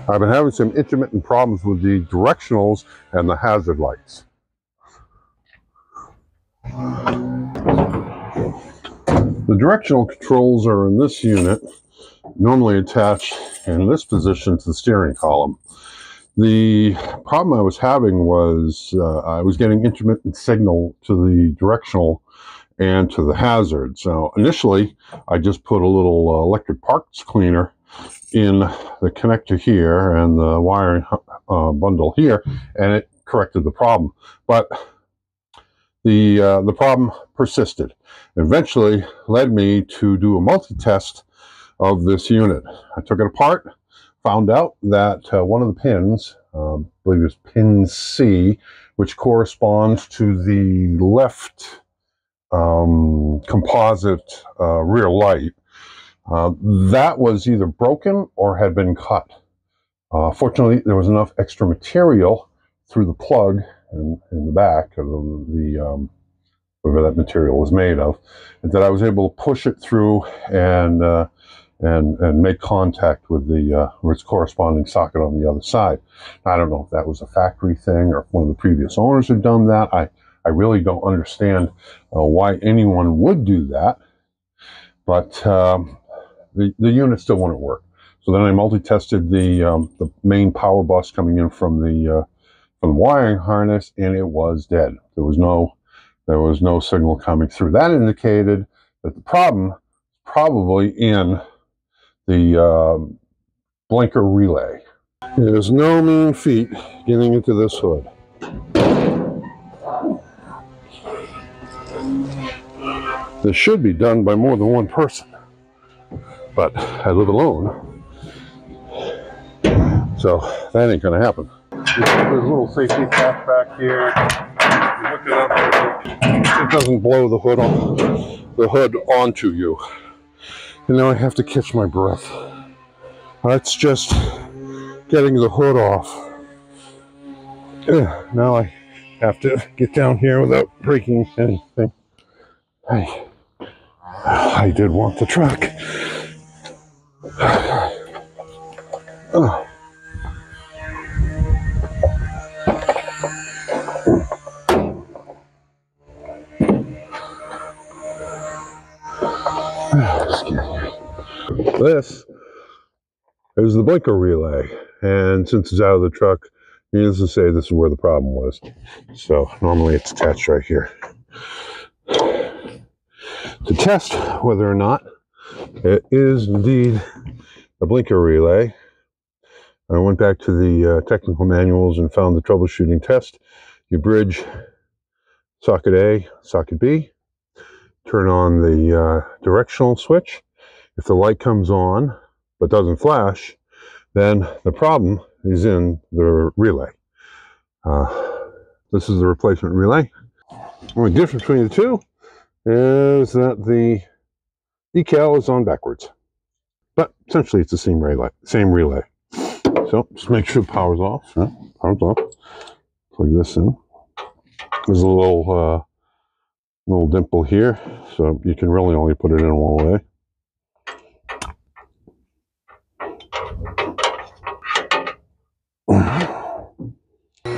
I've been having some intermittent problems with the directionals and the hazard lights. The directional controls are in this unit, normally attached in this position to the steering column. The problem I was having was I was getting intermittent signal to the directional and to the hazard. So initially, I just put a little electric parts cleaner in the connector here and the wiring bundle here, and it corrected the problem. But the problem persisted. Eventually led me to do a multi-test of this unit. I took it apart, found out that one of the pins, I believe it was pin C, which corresponds to the left composite rear light, that was either broken or had been cut. Fortunately, there was enough extra material through the plug in the back of the whatever that material was made of, that I was able to push it through and make contact with its corresponding socket on the other side. I don't know if that was a factory thing or if one of the previous owners had done that. I really don't understand why anyone would do that, but the unit still wouldn't work. So then I multi-tested the main power bus coming in from the wiring harness, and it was dead. There was no signal coming through. That indicated that the problem was probably in the blinker relay. There's no mean feat getting into this hood. This should be done by more than one person, but I live alone, so that ain't gonna happen. There's a little safety cap back here. You hook it up, it doesn't blow the hood onto you. And now I have to catch my breath. That's just getting the hood off. Now I have to get down here without breaking anything. I did want the truck. Oh. This is the blinker relay, and since it's out of the truck, needless to say, this is where the problem was. So normally it's attached right here. To test whether or not it is indeed a blinker relay, I went back to the technical manuals and found the troubleshooting test. You bridge socket A, socket B, turn on the directional switch. If the light comes on but doesn't flash, then the problem is in the relay. This is the replacement relay. The only difference between the two is that the decal is on backwards. But essentially it's the same relay. So just make sure the power's off. Yeah, power's off. Plug this in. There's a little dimple here, so you can really only put it in one way.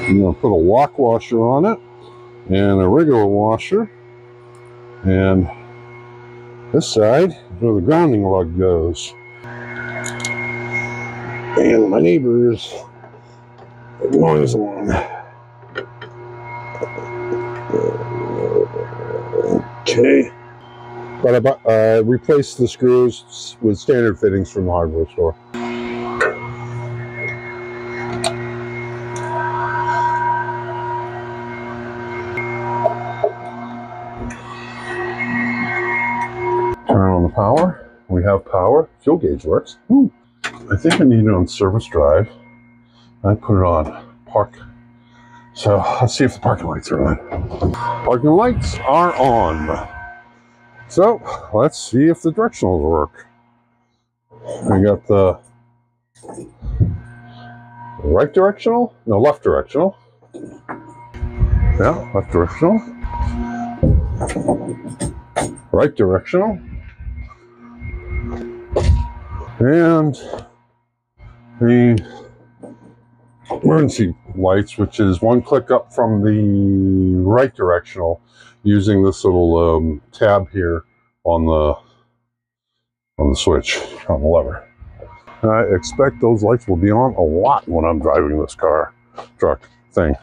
I'm going to put a lock washer on it and a regular washer, and this side is where the grounding lug goes. And my neighbor is noise along. Okay, but I replaced the screws with standard fittings from the hardware store. Turn on the power. We have power. Fuel gauge works. Ooh. I think I need it on service drive. I put it on park. So let's see if the parking lights are on. Parking lights are on. So let's see if the directionals work. I got the right directional, no, left directional. Yeah, left directional. Right directional. And the emergency lights, which is one click up from the right directional using this little tab here on the switch, on the lever. I expect those lights will be on a lot when I'm driving this truck thing.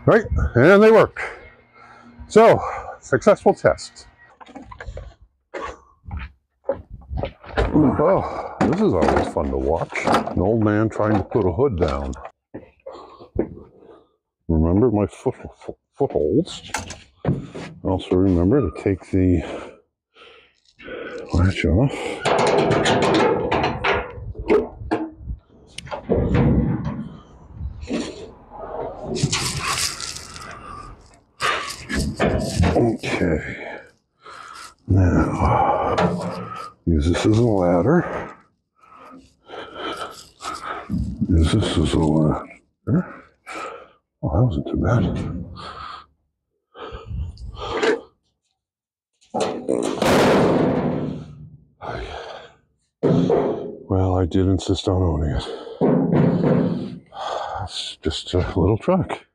Right, and they work. So, successful test. Oh, this is always fun to watch. An old man trying to put a hood down. Remember my footholds. Also remember to take the latch off. Okay. Now, use this as a ladder. Use this as a ladder. Oh, that wasn't too bad. Well, I did insist on owning it. It's just a little truck.